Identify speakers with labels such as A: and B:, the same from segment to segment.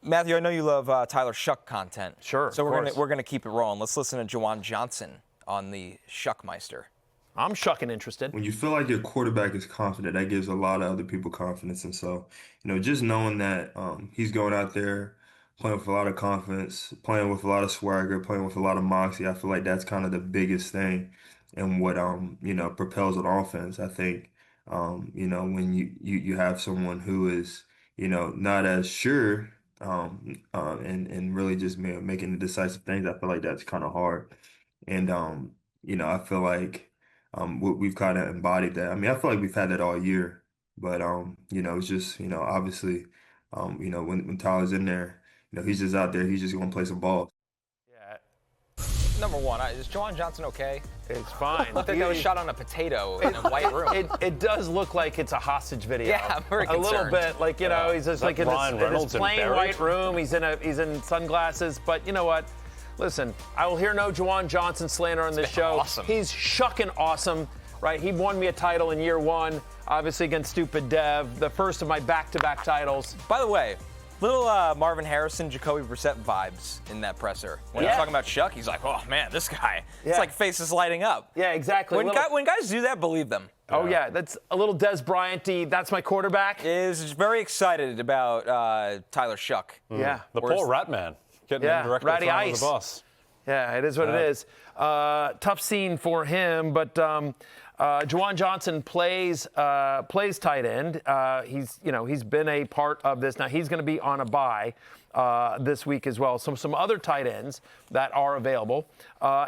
A: Matthew, I know you love Tyler Shuck content.
B: Sure.
A: So we're gonna keep it rolling. Let's listen to Juwan Johnson on the Shuckmeister.
B: I'm shucking interested.
C: When you feel like your quarterback is confident, that gives a lot of other people confidence. And so, just knowing that he's going out there playing with a lot of confidence, playing with a lot of swagger, playing with a lot of moxie, I feel like that's kind of the biggest thing and what propels an offense. I think when you have someone who is not as sure and really just making the decisive things, I feel like that's kind of hard. And I feel like we've kind of embodied that. I mean, I feel like we've had that all year, but it's just obviously when Tyler's in there, he's just out there, he's just gonna play some ball.
B: Yeah,
A: Number one, is Juwan Johnson okay?
B: it's fine.
A: I think that was shot on a potato in a white room.
B: It does look like it's a hostage video.
A: Yeah, I'm very
B: a little
A: concerned.
B: bit. Like he's just like in his plain
D: Barrett?
B: white room. He's in sunglasses. But you know what? Listen, I will hear no Juwan Johnson slander on this show.
A: Awesome.
B: He's shucking awesome, right? He won me a title in year one, obviously against Stupid Dev, the first of my back-to-back titles.
A: By the way, little Marvin Harrison, Jacoby Brissett vibes in that presser. When he's talking about Shuck, he's like, oh, man, this guy.
B: Yeah.
A: It's like face is lighting up.
B: Yeah, exactly.
A: When guys do that, believe them.
B: Oh, yeah, that's a little Des Bryant-y. That's my quarterback.
A: Is very excited about Tyler Shuck.
B: Yeah.
D: The poor rat man. Getting
B: Yeah,
D: him directly
B: Ratty
D: thrown
B: Ice.
D: on the bus.
B: Yeah, it is what it is. Tough scene for him, but Juwan Johnson plays tight end. He's been a part of this. Now he's going to be on a bye this week as well. Some other tight ends that are available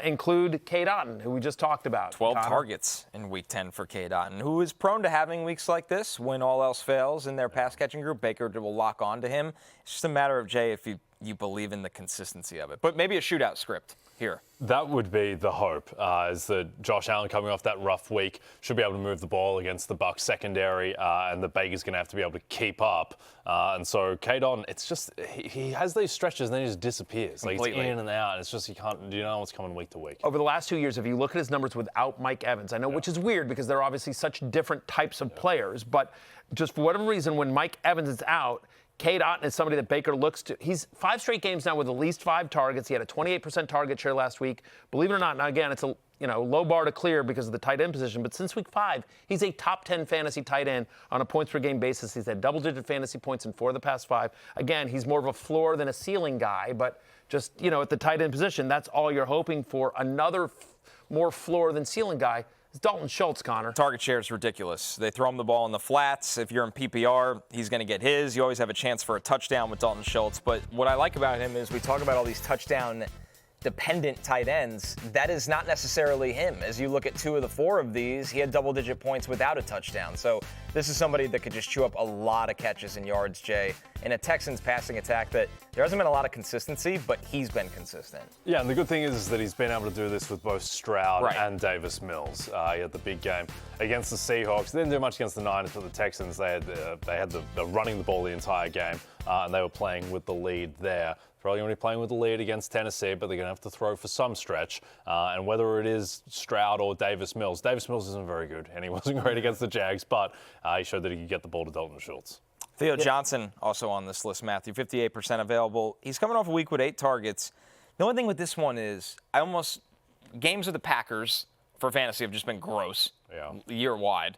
B: include Cade Otton, who we just talked about.
A: 12 targets in Week 10 for Cade Otton, who is prone to having weeks like this when all else fails in their pass-catching group. Baker will lock on to him. It's just a matter of, Jay, if you believe in the consistency of it. But maybe a shootout script here.
D: That would be the hope, is that Josh Allen, coming off that rough week, should be able to move the ball against the Bucs secondary, and the Baker's going to have to be able to keep up. And so Cade Otton, it's just he has these stretches and then he just disappears.
A: Completely.
D: Like, it's in and out. And it's just you know what's coming week to week.
B: Over the last 2 years, if you look at his numbers without Mike Evans, I know, which is weird because they're obviously such different types of players, but just for whatever reason, when Mike Evans is out, Cade Otton is somebody that Baker looks to. He's 5 straight games now with at least 5 targets. He had a 28% target share last week. Believe it or not, now again, it's a low bar to clear because of the tight end position, but since week 5, he's a top 10 fantasy tight end on a points per game basis. He's had double-digit fantasy points in 4 of the past 5. Again, he's more of a floor than a ceiling guy, but just, at the tight end position, that's all you're hoping for. Another more floor than ceiling guy. Dalton Schultz, Connor.
A: Target share is ridiculous. They throw him the ball in the flats. If you're in PPR, he's going to get his. You always have a chance for a touchdown with Dalton Schultz. But what I like about him is we talk about all these touchdown-dependent tight ends. That is not necessarily him. As you look at 2 of the 4 of these, he had double-digit points without a touchdown. So this is somebody that could just chew up a lot of catches and yards, Jay, in a Texans passing attack that there hasn't been a lot of consistency, but he's been consistent.
D: Yeah, and the good thing is that he's been able to do this with both Stroud and Davis Mills. He had the big game against the Seahawks. They didn't do much against the Niners, but the Texans, they had the running the ball the entire game, and they were playing with the lead there. Probably going to be playing with the lead against Tennessee, but they're going to have to throw for some stretch. And whether it is Stroud or Davis Mills isn't very good, and he wasn't great against the Jags, but he showed that he could get the ball to Dalton Schultz.
A: Theo Johnson also on this list, Matthew, 58% available. He's coming off a week with 8 targets. The only thing with this one is games of the Packers for fantasy have just been gross year-wide.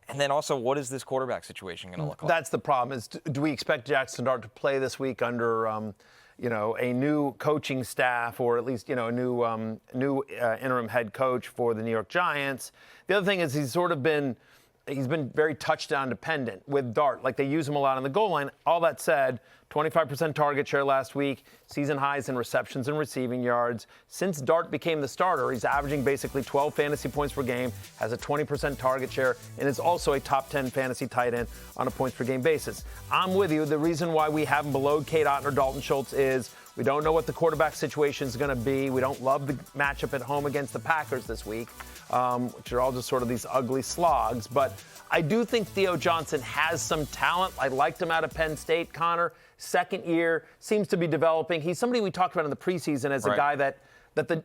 A: And then also, what is this quarterback situation going to look like?
B: That's the problem. Is do we expect Jackson Dart to play this week under a new coaching staff, or at least a new interim head coach for the New York Giants? The other thing is he's been very touchdown dependent with Dart. Like, they use him a lot on the goal line. All that said, 25% target share last week, season highs in receptions and receiving yards. Since Dart became the starter, he's averaging basically 12 fantasy points per game, has a 20% target share, and is also a top 10 fantasy tight end on a points per game basis. I'm with you. The reason why we have him below Cade Otton or Dalton Schultz is we don't know what the quarterback situation is going to be. We don't love the matchup at home against the Packers this week, which are all just sort of these ugly slogs. But I do think Theo Johnson has some talent. I liked him out of Penn State, Connor. Second year, seems to be developing. He's somebody we talked about in the preseason as a guy that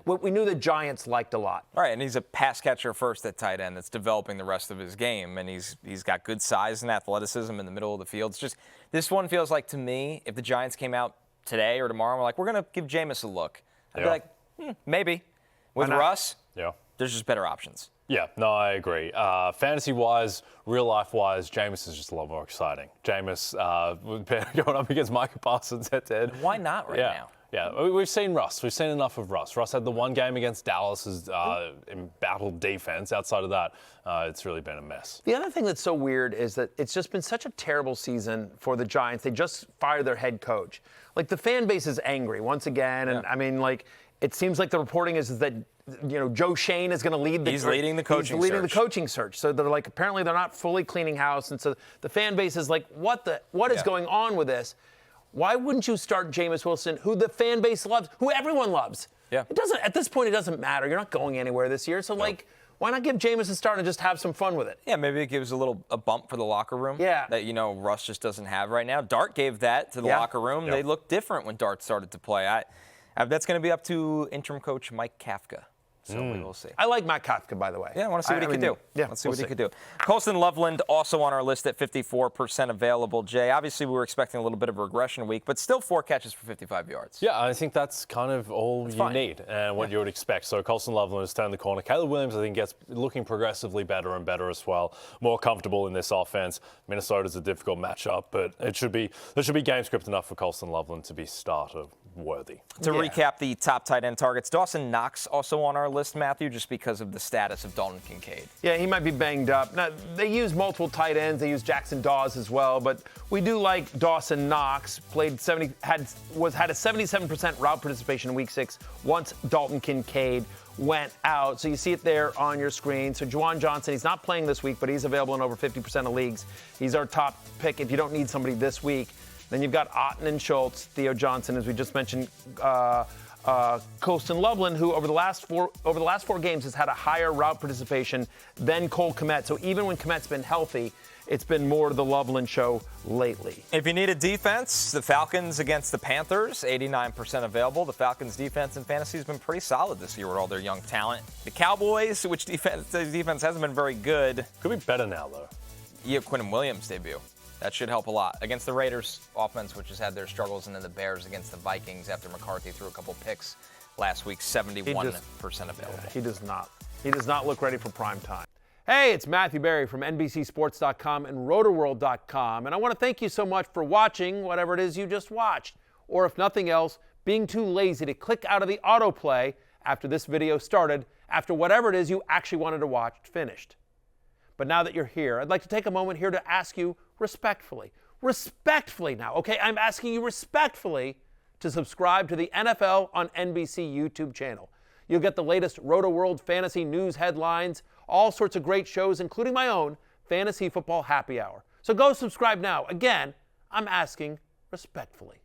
B: what we knew the Giants liked a lot.
A: All right, and he's a pass catcher first at tight end that's developing the rest of his game, and he's got good size and athleticism in the middle of the field. It's just This one feels like, to me, if the Giants came out today or tomorrow and were like, we're going to give Jameis a look, I'd be like, maybe. With Russ, there's just better options.
D: Yeah, no, I agree. Fantasy-wise, real-life-wise, Jameis is just a lot more exciting. Jameis going up against Micah Parsons head-to-head.
A: Why not now?
D: Yeah, we've seen Russ. We've seen enough of Russ. Russ had the one game against Dallas's embattled defense. Outside of that, it's really been a mess.
B: The other thing that's so weird is that it's just been such a terrible season for the Giants. They just fired their head coach. Like, the fan base is angry once again. And, I mean, like, it seems like the reporting is that, Joe Shane is going to lead the...
A: He's leading the coaching search.
B: He's leading the coaching search. So they're like, apparently they're not fully cleaning house. And so the fan base is like, what is going on with this? Why wouldn't you start Jameis Winston, who the fan base loves, who everyone loves?
A: Yeah.
B: At this point, it doesn't matter. You're not going anywhere this year. So, why not give Jameis a start and just have some fun with it?
A: Yeah, maybe it gives a bump for the locker room.
B: Yeah.
A: That, Russ just doesn't have right now. Dart gave that to the locker room. They looked different when Dart started to play. That's going to be up to interim coach Mike Kafka. So we will see.
B: I like Matt Kafka, by the way.
A: Yeah, I want to see what he could do.
B: Yeah,
A: let's see what he could do. Colston Loveland also on our list at 54% available. Jay, obviously we were expecting a little bit of a regression week, but still 4 catches for 55 yards.
D: Yeah, I think that's kind of all you need and what you would expect. So Colston Loveland has turned the corner. Caleb Williams, I think, gets looking progressively better and better as well. More comfortable in this offense. Minnesota's a difficult matchup, but there should be game script enough for Colston Loveland to be starter worthy.
A: To recap the top tight end targets, Dawson Knox also on our list, Matthew, just because of the status of Dalton Kincaid.
B: Yeah, he might be banged up. Now, they use multiple tight ends. They use Jackson Dawes as well, but we do like Dawson Knox. Had a 77% route participation in Week 6 once Dalton Kincaid went out. So you see it there on your screen. So Juwan Johnson, he's not playing this week, but he's available in over 50% of leagues. He's our top pick if you don't need somebody this week. Then you've got Otton and Schultz, Theo Johnson, as we just mentioned, Colston Loveland, who over the last four games has had a higher route participation than Cole Kmet. So even when Kmet's been healthy, it's been more the Loveland show lately.
A: If you need a defense, the Falcons against the Panthers, 89% available. The Falcons' defense in fantasy has been pretty solid this year with all their young talent. The Cowboys, which defense hasn't been very good.
D: Could be better now, though.
A: You have Quinnen Williams' debut. That should help a lot. Against the Raiders offense, which has had their struggles, and then the Bears against the Vikings after McCarthy threw a couple picks last week, 71% available.
B: He does not. He does not look ready for prime time. Hey, it's Matthew Berry from NBCSports.com and RotoWorld.com, and I want to thank you so much for watching whatever it is you just watched, or if nothing else, being too lazy to click out of the autoplay after this video started, after whatever it is you actually wanted to watch finished. But now that you're here, I'd like to take a moment here to ask you respectfully now, okay? I'm asking you respectfully to subscribe to the NFL on NBC YouTube channel. You'll get the latest Roto-World fantasy news headlines, all sorts of great shows, including my own Fantasy Football Happy Hour. So go subscribe now. Again, I'm asking respectfully.